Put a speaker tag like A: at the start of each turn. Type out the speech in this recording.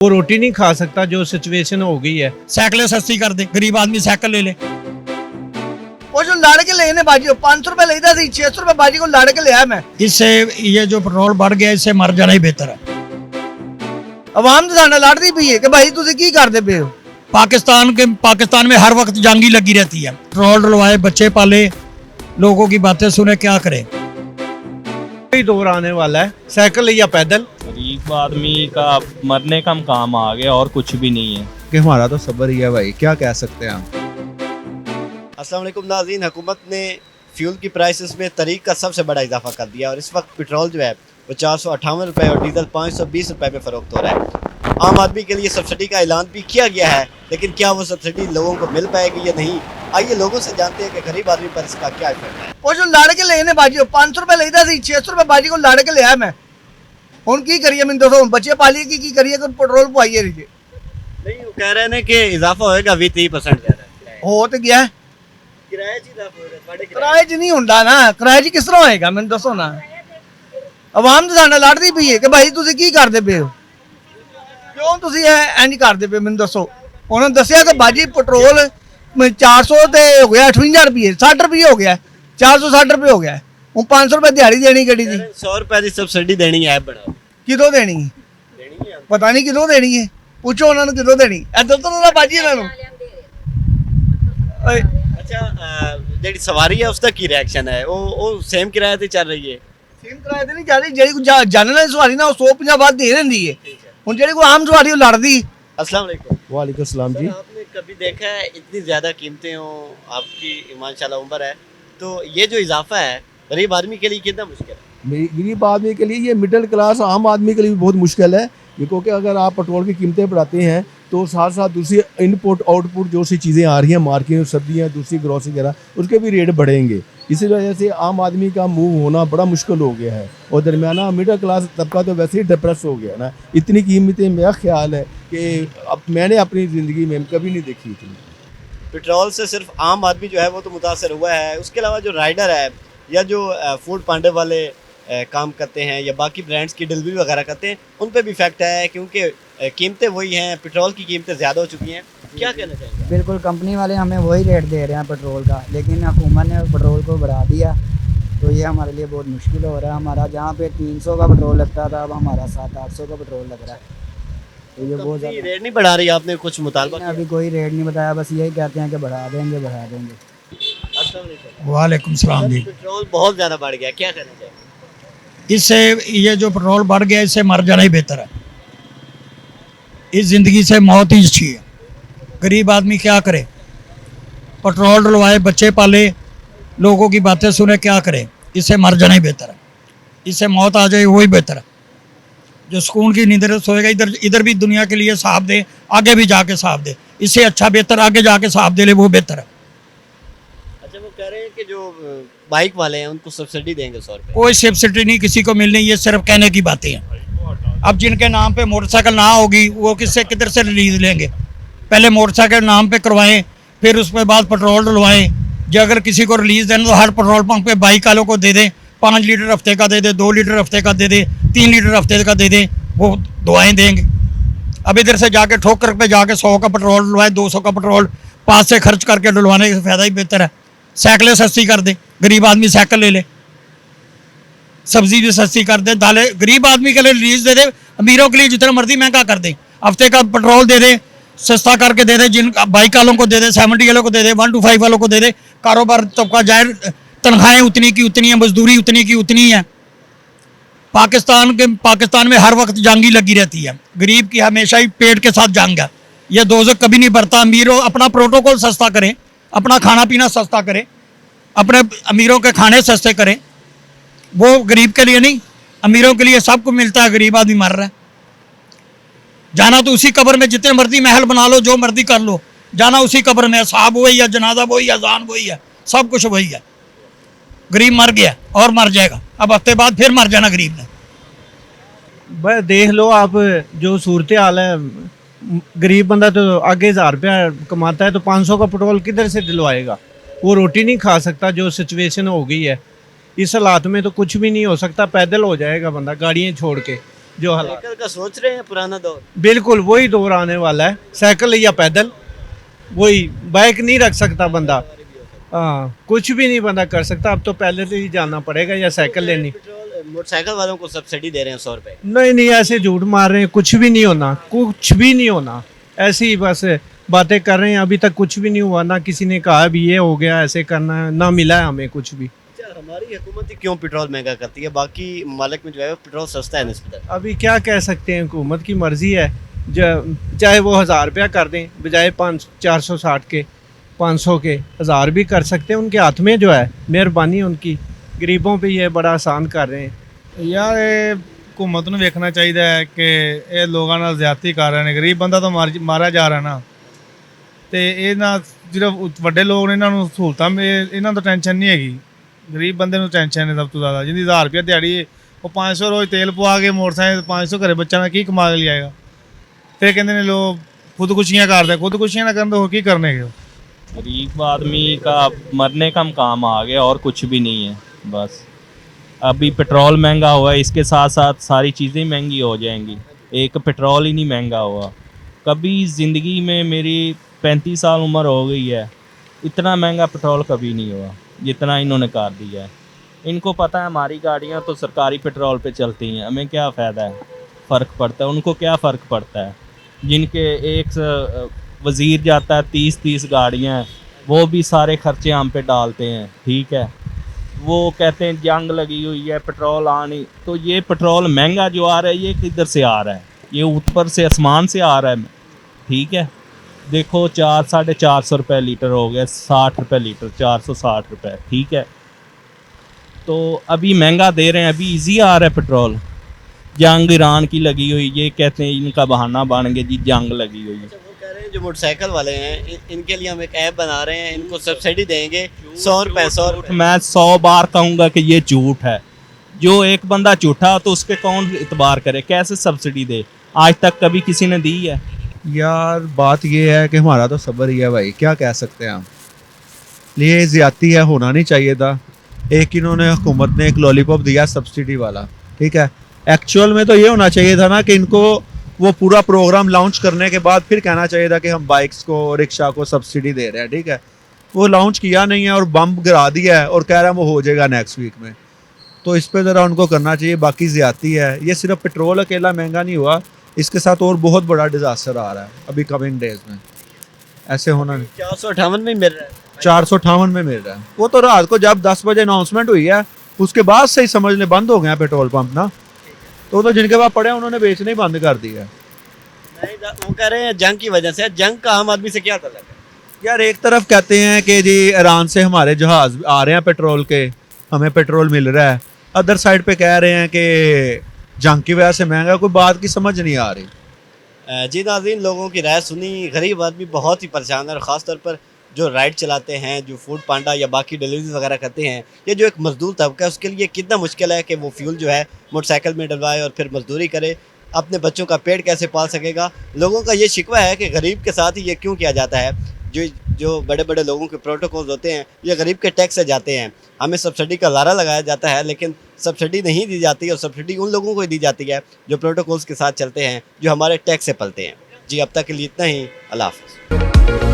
A: वो रोटी नहीं खा सकता जो सिचुएशन हो गई है।
B: साइकिलें सस्ती कर दे, गरीब आदमी साइकिल ले ले।
C: वो जो लड़ के लेने बाजी 500 रुपए लेता थी, 600 रुपए बाजी को लड़ के लिया मैं।
B: इससे ये जो पेट्रोल बढ़ गया, इससे मर जाना ही बेहतर है।
C: आवाम तो साढ़े लड़ती पई है कि भाई तुम की करते पे हो।
B: पाकिस्तान में हर वक्त जंग ही लगी रहती है। पेट्रोल डलवाए, बच्चे पाले, लोगों की बातें सुने, क्या करे।
A: कोई दौर आने वाला है, साइकिल या पैदल।
D: गरीब आदमी का मरने का काम आ गया और कुछ भी नहीं है
E: कि हमारा तो सब्र ही है भाई, क्या कह सकते हैं हम।
F: अस्सलाम वालेकुम नाज़रीन, हुकूमत ने फ्यूल की प्राइसेस में तारीख का सबसे बड़ा इजाफा कर दिया और इस वक्त पेट्रोल जो है वो 458 रुपये और डीजल 520 रुपये में फ़रोख्त हो रहा है। आम आदमी के लिए सब्सिडी का ऐलान भी किया गया है, लेकिन क्या वो सब्सिडी लोगों को मिल पाएगी या नहीं, आइए लोगों से जानते हैं कि गरीब आदमी पर इसका क्या इफेक्ट है।
C: वो जो लड़ के लेने बाजी 500 रुपए लेता थी, 600 रुपए बाजी को लड़ के लिया मैं। हुन की करिए, मैंने दोस्तों बच्चे पालिए की करिए कि पेट्रोल पवाइए रहिए।
F: नहीं, वो कह रहे हैं कि इजाफा होएगा 20-30% ज़्यादा
C: हो तो गया है,
F: किराए च इजाफा होएगा।
C: किराए च नहीं हुंदा ना, किराए च किस तरह होएगा मैंने दसो ना। आवाम तो साढ़े लड़ती पई है कि भाई तुम की करते पे हो, क्यों तुम इंज करते पे मैंने दसो। उन्होंने दसिया कि बाजी पेट्रोल 400 ते हो गया 58 रुपये, 60 रुपये हो गया, 460 रुपये हो गया। हूँ 500 रुपये दिहाड़ी देनी गड्डी की,
F: 100 रुपए की सब्सिडी देनी है। बड़ा
C: कितों देनी है पता नहीं कितों देनी है, पूछो उन्होंने कितों देनी। इधर तो ना बाजी इन्होंने।
F: अच्छा, जेडी सवारी है उसका की रिएक्शन है? वो सेम किराए ते चल रही है?
C: सेम किराए ते नहीं जा रही, जेडी जानने सवारी ना 150 बाद दे रही है। हूँ जेडी कोई आम सवारी लड़दी।
F: अस्सलाम वालेकुम।
E: वालेकुम सलाम जी।
F: आपने कभी देखा है इतनी ज़्यादा कीमतें हो, आपकी माशाल्लाह उम्र है, तो ये जो इजाफा है गरीब आदमी के लिए कितना मुश्किल है?
E: गरीब आदमी के लिए, ये मिडिल क्लास आम आदमी के लिए भी बहुत मुश्किल है, क्योंकि अगर आप पेट्रोल की कीमतें बढ़ाते हैं तो साथ साथ दूसरी इनपुट आउटपुट जो सी चीज़ें आ रही हैं मार्केट में, सब्जियाँ, दूसरी ग्रोसरी वगैरह, उसके भी रेट बढ़ेंगे। इसी वजह से आम आदमी का मूव होना बड़ा मुश्किल हो गया है और दरमियाना मिडिल क्लास तबका तो वैसे ही डिप्रेस हो गया ना। इतनी कीमतें, मेरा ख्याल है कि अब मैंने अपनी ज़िंदगी में कभी नहीं देखी इतनी।
F: पेट्रोल से सिर्फ आम आदमी जो है वो तो मुतासर हुआ है, उसके अलावा जो राइडर है या जो फूड पांडे वाले काम करते हैं या बाकी ब्रांड्स की डिलीवरी वगैरह करते हैं, उन पे भी इफेक्ट है, क्योंकि कीमतें वही हैं, पेट्रोल की कीमतें ज़्यादा हो चुकी हैं। क्या कहना चाहेंगे?
G: बिल्कुल, कंपनी वाले हमें वही रेट दे रहे हैं पेट्रोल का, लेकिन हुकूमत ने पेट्रोल को बढ़ा दिया, तो ये हमारे लिए बहुत मुश्किल हो रहा है। हमारा जहाँ पे 300 का पेट्रोल लगता था, अब हमारा 700-800 का पेट्रोल लग रहा है, तो ये बहुत ज़्यादा।
F: रेट नहीं बढ़ा रही, आपने कुछ मुतालबा किया?
G: अभी कोई रेट नहीं बताया, बस यही कहते हैं कि बढ़ा देंगे बढ़ा देंगे।
F: अस्सलाम वालेकुम।
B: वालेकुम सलाम जी।
F: पेट्रोल बहुत ज़्यादा बढ़ गया, क्या कहना चाहेंगे?
B: इससे ये जो पेट्रोल बढ़ गया, इससे मर जाना ही बेहतर है। इस ज़िंदगी से मौत ही अच्छी है। गरीब आदमी क्या करे, पेट्रोल डलवाए, बच्चे पाले, लोगों की बातें सुने, क्या करे। इससे मर जाना ही बेहतर है। इससे मौत आ जाए वही बेहतर है। जो सुकून की नींद सोएगा, इधर भी दुनिया के लिए साफ दे, आगे भी जाके साफ दे। इससे अच्छा बेहतर आगे जाके साफ दे ले, वो बेहतर है।
F: अच्छा, वो कह रहे हैं कि जो बाइक वाले हैं उनको सब्सिडी देंगे 100 रुपये।
B: कोई सब्सिडी नहीं किसी को मिलनी, ये सिर्फ कहने की बातें हैं। अब जिनके नाम पे मोटरसाइकिल ना होगी, वो किधर से रिलीज लेंगे? पहले मोटरसाइकिल नाम पे करवाएं, फिर उसके बाद पेट्रोल डलवाएं। जो अगर किसी को रिलीज देना तो हर पेट्रोल पंप पे बाइक वालों को दे दें, 5 लीटर हफ्ते का दे दे, 2 लीटर हफ्ते का दे दे, 3 लीटर हफ्ते का दे दें, वो दुआएं देंगे। अब इधर से जाके ठोकर पे जाके 100 का पेट्रोल डलवाए, 200 का पेट्रोल पास से खर्च करके डलवाने से फ़ायदा ही बेहतर है। साइकिलें सस्ती कर दे, गरीब आदमी साइकिल ले ले। सब्जी भी सस्ती कर दे, दालें गरीब आदमी के लिए रिलीज दे दे, अमीरों के लिए जितना मर्जी महंगा कर दे। हफ्ते का पेट्रोल दे दे, सस्ता करके दे दे, जिन बाइक वालों को दे दे, 70 वालों को दे दे, 1 to 5 वालों को दे दे। कारोबार तबका जाहिर, तनख्वाहें उतनी की उतनी है, मजदूरी उतनी की उतनी है। पाकिस्तान में हर वक्त जंग ही लगी रहती है। गरीब की हमेशा ही पेट के साथ जंग है। यह दोज़ख कभी नहीं बढ़ता। अमीरों अपना प्रोटोकॉल सस्ता करें, अपना खाना पीना सस्ता करें, अपने अमीरों के खाने सस्ते करें। वो गरीब के लिए नहीं, अमीरों के लिए सब कुछ मिलता है, गरीब आदमी मर रहा है। जाना तो उसी कब्र में, जितने मर्जी महल बना लो, जो मर्जी कर लो, जाना उसी कब्र में। साहब वही है, जनाजा वही है, अजान वही है, सब कुछ वही है। गरीब मर गया और मर जाएगा, अब हफ्ते बाद फिर मर जाना गरीब ने।
A: बस देख लो आप जो सूरत हाल है। गरीब बंदा तो आगे 1000 रुपया कमाता है, तो 500 का पेट्रोल किधर से दिलवाएगा? वो रोटी नहीं खा सकता जो सिचुएशन हो गई है। इस हालात में तो कुछ भी नहीं हो सकता, पैदल हो जाएगा बंदा गाड़ियाँ छोड़ के। जो हालात।
F: साइकिल का सोच रहे हैं पुराना दौर?
A: बिल्कुल वही दौर आने वाला है, साइकिल या पैदल, वही बाइक नहीं रख सकता बंदा। हाँ, कुछ भी नहीं बंदा कर सकता, अब तो पहले से ही जाना पड़ेगा या साइकिल लेनी।
F: पेट्रोल मोटरसाइकिल वालों को सब्सिडी दे रहे हैं 100 रुपए।
A: नहीं नहीं, ऐसे झूठ मार रहे हैं, कुछ भी नहीं होना, कुछ भी नहीं होना, ऐसे ही बस बातें कर रहे हैं। अभी तक कुछ भी नहीं हुआ, ना किसी ने कहा भी ये हो गया, ऐसे करना है, ना मिला है हमें कुछ भी।
F: अच्छा, हमारी हुकूमत ही क्यों पेट्रोल महंगा करती है? बाकी ममालिक में जो है पेट्रोल सस्ता है निस्बतन।
A: अभी क्या कह सकते हैं, हुकूमत की मर्जी है, चाहे वो 1000 रुपया कर दें बजाय 460 के, 500 के, 1000 भी कर सकते हैं, उनके हाथ में जो है, मेहरबानी उनकी, गरीबों पे ये बड़ा आसान कर रहे हैं।
H: ਯਾਰ ਇਹ ਹਕੂਮਤ ਨੂੰ ਵੇਖਣਾ ਚਾਹੀਦਾ ਹੈ ਕਿ ਇਹ ਲੋਕਾਂ ਨਾਲ ਜ਼ਿਆਦਤੀ ਕਰ ਰਹੇ ਨੇ। ਗਰੀਬ ਬੰਦਾ ਤਾਂ ਮਾਰਿਆ ਜਾ ਰਿਹਾ ਨਾ, ਤੇ ਇਹਨਾਂ ਜਿਹੜੇ ਵੱਡੇ ਲੋਕ ਨੇ ਇਹਨਾਂ ਨੂੰ ਸਹੂਲਤਾਂ ਇਹਨਾਂ ਤੋਂ ਟੈਨਸ਼ਨ ਨਹੀਂ ਹੈਗੀ। ਗਰੀਬ ਬੰਦੇ ਨੂੰ ਟੈਨਸ਼ਨ ਹੈ ਸਭ ਤੋਂ ਜ਼ਿਆਦਾ। ਜਿਹਦੀ 1000 ਰੁਪਏ ਦਿਹਾੜੀ ਹੈ, ਉਹ 500 ਰੋਜ਼ ਤੇਲ ਪਵਾ ਕੇ ਮੋਟਰਸਾਈਕਲ 500 ਘਰੇ ਬੱਚਿਆਂ ਦਾ ਕੀ ਕਮਾ ਕੇ ਲਿਆਏਗਾ। ਫਿਰ ਕਹਿੰਦੇ ਨੇ ਲੋਕ ਖੁਦਕੁਸ਼ੀਆਂ ਕਰਦੇ, ਖੁਦਕੁਸ਼ੀਆਂ ਨਾ ਕਰਨ ਤਾਂ ਹੋਰ ਕੀ ਕਰਨਗੇ।
D: गरीब आदमी का मरने का काम आ गया और कुछ भी नहीं है। बस अभी पेट्रोल महंगा हुआ है, इसके साथ साथ सारी चीज़ें महंगी हो जाएंगी। एक पेट्रोल ही नहीं महंगा हुआ। कभी ज़िंदगी में मेरी 35 साल उम्र हो गई है, इतना महंगा पेट्रोल कभी नहीं हुआ जितना इन्होंने कर दिया है। इनको पता है हमारी गाड़ियाँ तो सरकारी पेट्रोल पे चलती हैं, हमें क्या फ़ायदा है, फ़र्क पड़ता है। उनको क्या फ़र्क पड़ता है? जिनके एक वज़ीर जाता है 30 गाड़ियाँ हैं, वो भी सारे खर्चे हम पे डालते हैं, ठीक है। वो कहते हैं जंग लगी हुई है, पेट्रोल आ नहीं, तो ये पेट्रोल महंगा जो आ रहा है ये किधर से आ रहा है? ये ऊपर से आसमान से आ रहा है, ठीक है। देखो 400-450 रुपये लीटर हो गया, 60 रुपये लीटर, 460 रुपये, ठीक है। तो अभी महंगा दे रहे हैं, अभी इजी आ रहा है पेट्रोल। जंग ईरान की लगी हुई, ये कहते हैं इनका बहाना बन गया जी, जंग लगी हुई है।
F: वो कह रहे हैं जो मोटरसाइकिल वाले हैं इनके लिए हम एक ऐप बना रहे हैं, इनको सब्सिडी देंगे 100 रुपये 100 रुपये।
D: मैं 100 बार कहूँगा कि ये झूठ है। जो एक बंदा झूठा तो उसके कौन इतबार करे? कैसे सब्सिडी दे? आज तक कभी किसी ने दी है?
I: यार बात ये है कि हमारा तो सब्र ही है भाई, क्या कह सकते हैं हम। ये ज़्यादती है, होना नहीं चाहिए था। एक इन्होंने हुकूमत ने एक लॉलीपॉप दिया सब्सिडी वाला, ठीक है। एक्चुअल में तो ये होना चाहिए था ना कि इनको वो पूरा प्रोग्राम लॉन्च करने के बाद फिर कहना चाहिए था कि हम बाइक्स को, रिक्शा को सब्सिडी दे रहे हैं, ठीक है। वो लॉन्च किया नहीं है और बम गिरा दिया है और कह रहा है वो हो जाएगा नेक्स्ट वीक में। तो इस पे ज़रा उनको करना चाहिए, बाकी ज़्यादती है। ये सिर्फ पेट्रोल अकेला महंगा नहीं हुआ, इसके साथ और बहुत बड़ा डिज़ास्टर आ रहा है अभी कमिंग डेज में। ऐसे होना नहीं।
F: 458 में मिल रहा है,
I: 458 में मिल रहा है। वो तो रात को जब 10 बजे अनाउंसमेंट हुई है उसके बाद से ही समझ लें बंद हो गए हैं पेट्रोल पंप ना। तो जिनके पास पड़े हैं उन्होंने बेचने ही बंद कर दिया।
F: नहीं, वो कह रहे हैं जंग की वजह से। जंग का आम आदमी से क्या तल्लुक है?
I: यार एक तरफ कहते हैं कि जी ईरान से हमारे जहाज आ रहे हैं पेट्रोल के, हमें पेट्रोल मिल रहा है। अदर साइड पे कह रहे हैं कि जंग की वजह से महंगा। कोई बात की समझ नहीं आ रही।
F: जी नाज़रीन, लोगों की राय सुनी। गरीब आदमी बहुत ही परेशान है, और ख़ास तौर पर जो राइड चलाते हैं, जो फूड पांडा या बाकी डिलीवरी वगैरह करते हैं, ये जो एक मजदूर तबका है उसके लिए कितना मुश्किल है कि वो फ्यूल जो है मोटरसाइकिल में डलवाए और फिर मजदूरी करे। अपने बच्चों का पेट कैसे पाल सकेगा? लोगों का ये शिकवा है कि गरीब के साथ ही ये क्यों किया जाता है। जो बड़े बड़े लोगों के प्रोटोकॉल्स होते हैं ये गरीब के टैक्स से जाते हैं। हमें सब्सिडी का लारा लगाया जाता है, लेकिन सब्सिडी नहीं दी जाती, और सब्सिडी उन लोगों को ही दी जाती है जो प्रोटोकॉल्स के साथ चलते हैं, जो हमारे टैक्स से पलते हैं। जी, अब तक के लिए इतना ही। अल्लाह हाफ़िज़।